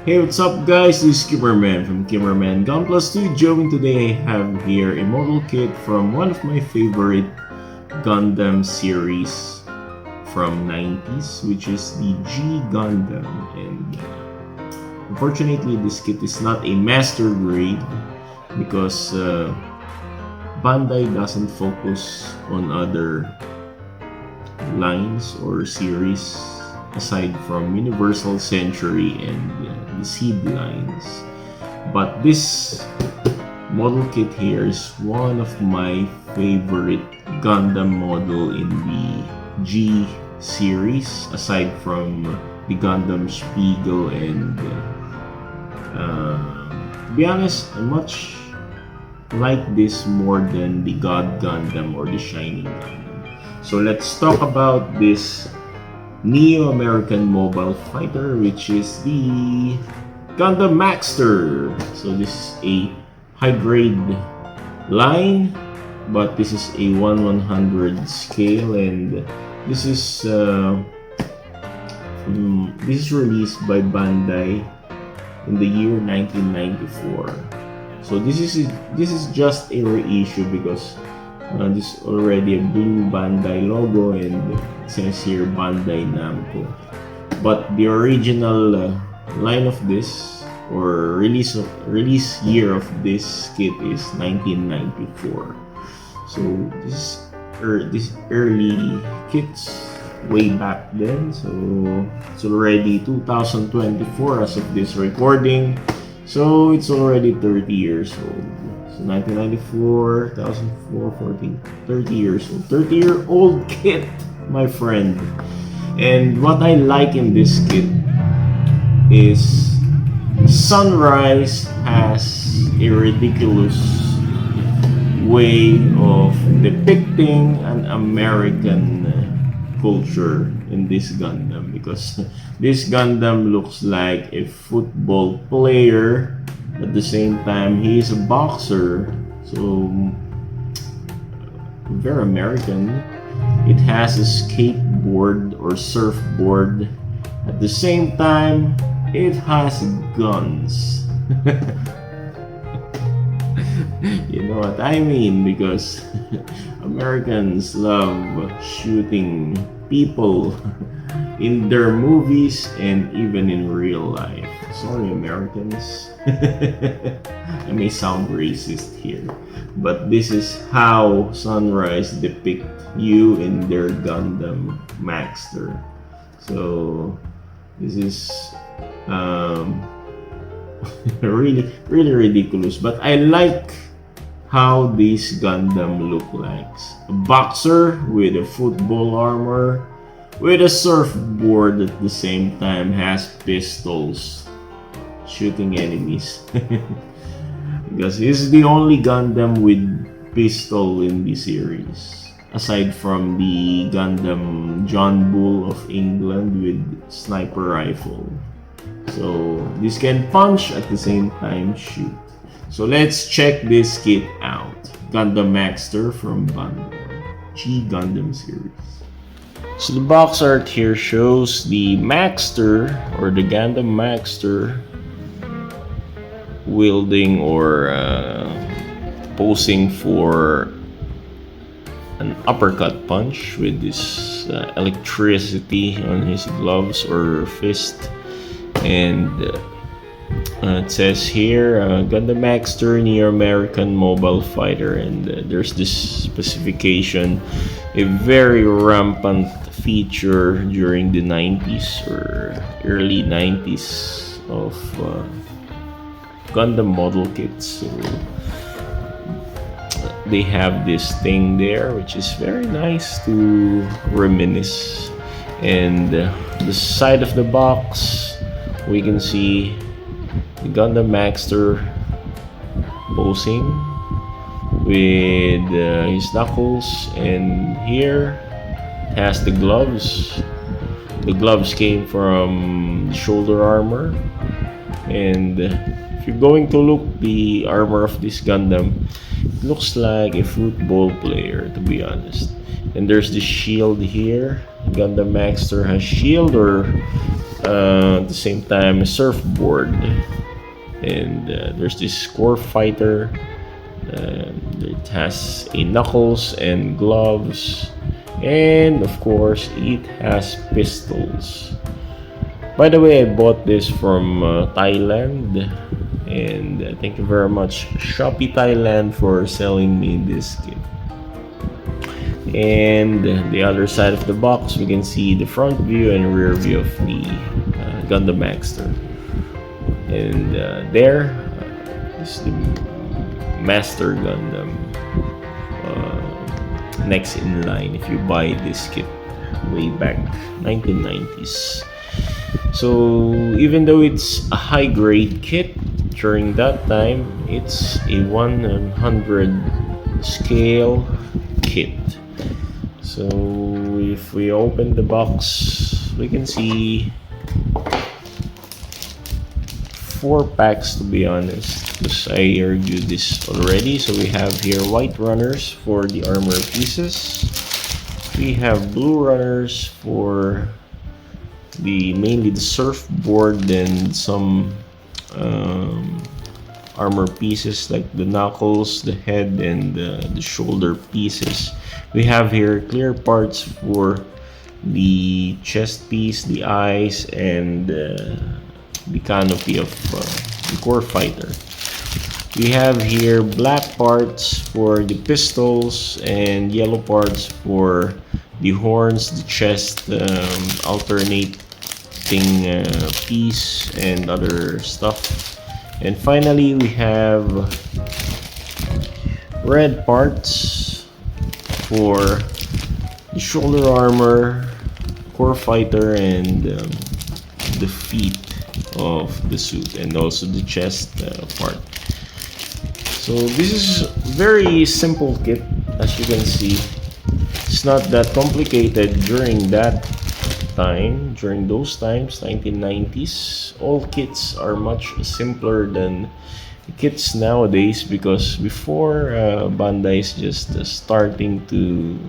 Hey, what's up guys? This is Kimmerman from Kimmerman Gunpla Studio, and today I have here a model kit from one of my favorite Gundam series from 90s, which is the G Gundam. And unfortunately, this kit is not a master grade because Bandai doesn't focus on other lines or series aside from Universal Century and the Seed lines. But this model kit here is one of my favorite Gundam model in the G series, aside from the Gundam Spiegel and to be honest, I much like this more than the God Gundam or the Shining Gundam. So let's talk about this Neo-American mobile fighter, which is the Gundam MAXTER. So this is a high-grade line, but this is a 1/100 scale, and this is released by Bandai in the year 1994. So this is just a reissue because this is already a blue Bandai logo and it says here Bandai Namco. But the original line of this or release year of this kit is 1994. So this early kits way back then. So it's already 2024 as of this recording. So it's already 30 years old. So 1994, 2004, 14, 30 years old. 30-year-old kit, my friend. And what I like in this kit is Sunrise has a ridiculous way of depicting an American culture in this Gundam, because this Gundam looks like a football player. At the same time, he is a boxer, so very American. It has a skateboard or surfboard. At the same time, it has guns. You know what I mean, because Americans love shooting people in their movies and even in real life. Sorry, Americans. I may sound racist here, but this is how Sunrise depict you in their Gundam MAXTER. So this is really ridiculous, but I like how this Gundam look like. A boxer with a football armor, with a surfboard at the same time, has pistols, shooting enemies. Because he's the only Gundam with pistol in the series, aside from the Gundam John Bull of England with sniper rifle. So this can punch at the same time shoot. So let's check this kit out. Gundam MAXTER from Bandai G Gundam series. So the box art here shows the MAXTER or the Gundam MAXTER wielding or posing for an uppercut punch with this electricity on his gloves or fist. And it says here Gundam MAXTER Neo-American mobile fighter, and there's this specification, a very rampant feature during the 90s or early 90s of Gundam model kits. So they have this thing there, which is very nice to reminisce. And the side of the box, we can see the Gundam MAXTER posing with his knuckles, and here it has the gloves. The gloves came from the shoulder armor, and if you're going to look the armor of this Gundam, it looks like a football player, to be honest. And there's the shield here. Gundam MAXTER has shield, or at the same time a surfboard, and there's this score fighter. It has a knuckles and gloves, and of course it has pistols. By the way, I bought this from Thailand, and thank you very much Shopee Thailand for selling me this kit. And the other side of the box, we can see the front view and rear view of the Gundam MAXTER. And there is the Master Gundam next in line if you buy this kit way back 1990s. So even though it's a high grade kit during that time, it's a 100 scale kit. So if we open the box, we can see 4 packs, to be honest, because I reviewed this already. So we have here white runners for the armor pieces. We have blue runners for mainly the surfboard and some armor pieces like the knuckles, the head, and the shoulder pieces. We have here clear parts for the chest piece, the eyes, and the canopy of the core fighter. We have here black parts for the pistols and yellow parts for the horns, the chest, alternating piece, and other stuff. And finally, we have red parts for the shoulder armor, core fighter, and the feet of the suit, and also the chest part. So this is very simple kit, as you can see. It's not that complicated during that time, during those times, 1990s. All kits are much simpler than kits nowadays, because before Bandai is just starting to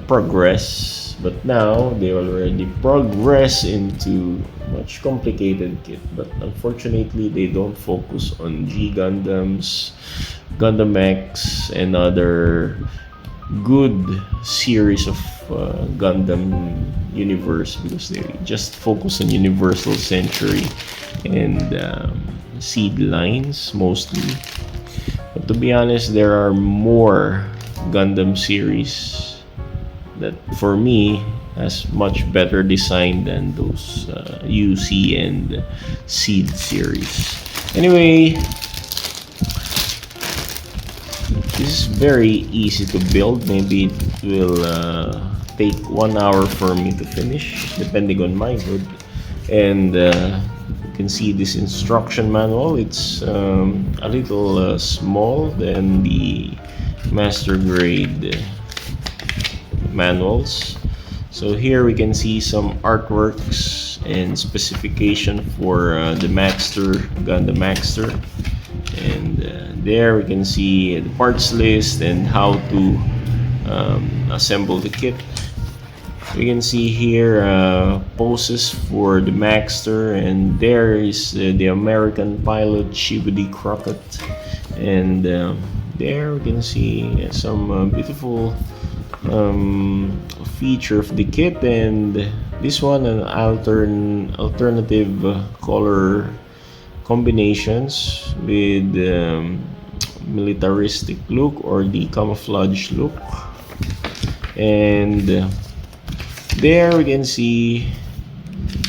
progress, but now they already progress into much complicated kit. But unfortunately, they don't focus on G Gundams, Gundam X, and other good series of Gundam universe, because they just focus on Universal Century and seed lines mostly. But to be honest, there are more Gundam series that for me has much better design than those UC and seed series. Anyway, this is very easy to build. Maybe it will take 1 hour for me to finish, depending on my mood. And you can see this instruction manual. It's a little small than the master grade manuals. So here we can see some artworks and specification for the MAXTER, Gundam MAXTER. And there we can see the parts list and how to assemble the kit. We can see here poses for the MAXTER, and there is the American pilot Shibudi Crockett, and there we can see some beautiful feature of the kit, and this one an alternative color combinations with militaristic look or the camouflage look. And there we can see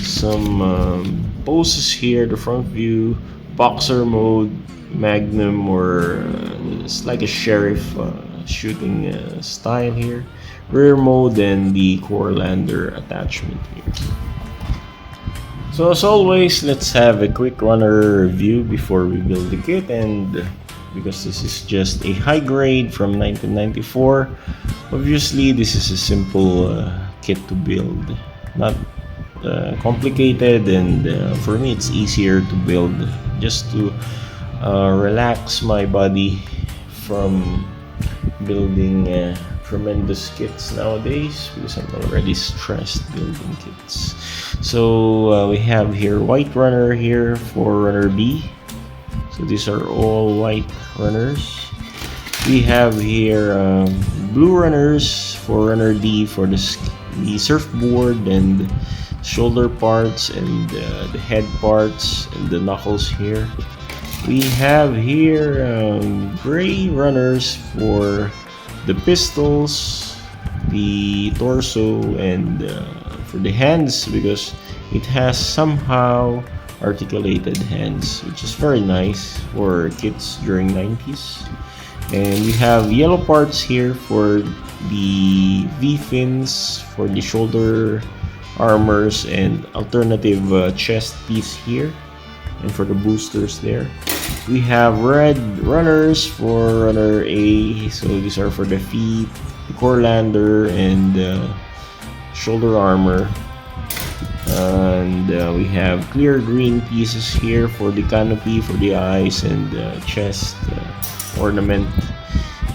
some poses here. The front view, boxer mode, magnum, or it's like a sheriff shooting style here. Rear mode, and the core lander attachment here. So as always, let's have a quick runner review before we build the kit. And because this is just a high grade from 1994, obviously this is a simple kit to build, not complicated, and for me it's easier to build, just to relax my body from building tremendous kits nowadays because I'm already stressed building kits. So we have here white runner here for runner B. So these are all white runners. We have here blue runners for runner D for the surfboard and shoulder parts and the head parts and the knuckles here. We have here gray runners for the pistols, the torso, and for the hands because it has somehow articulated hands, which is very nice for kids during 90s. And we have yellow parts here for the V-fins, for the shoulder armors, and alternative chest piece here, and for the boosters there. We have red runners for runner A, so these are for the feet, the core lander, and shoulder armor. And we have clear green pieces here for the canopy, for the eyes, and chest ornament.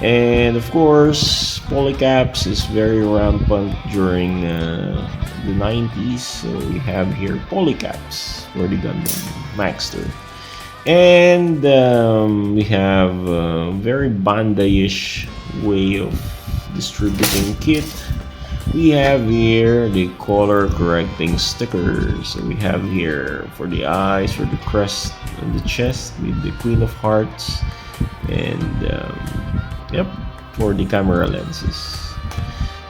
And of course, polycaps is very rampant during the 90s, so we have here polycaps for the Gundam MAXTER. And we have a very Bandai-ish way of distributing kit. We have here the color correcting stickers. So we have here for the eyes, for the crest and the chest with the Queen of Hearts, and yep, for the camera lenses.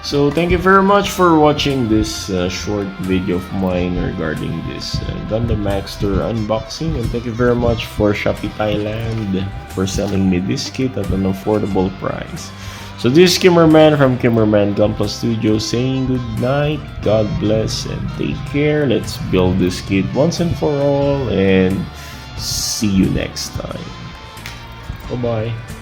So thank you very much for watching this short video of mine regarding this Gundam MAXTER unboxing, and thank you very much for Shopee Thailand for selling me this kit at an affordable price. So this is Kimmerman from Kimmerman Gunpla Studio saying good night, God bless, and take care. Let's build this kit once and for all, and see you next time. Bye-bye.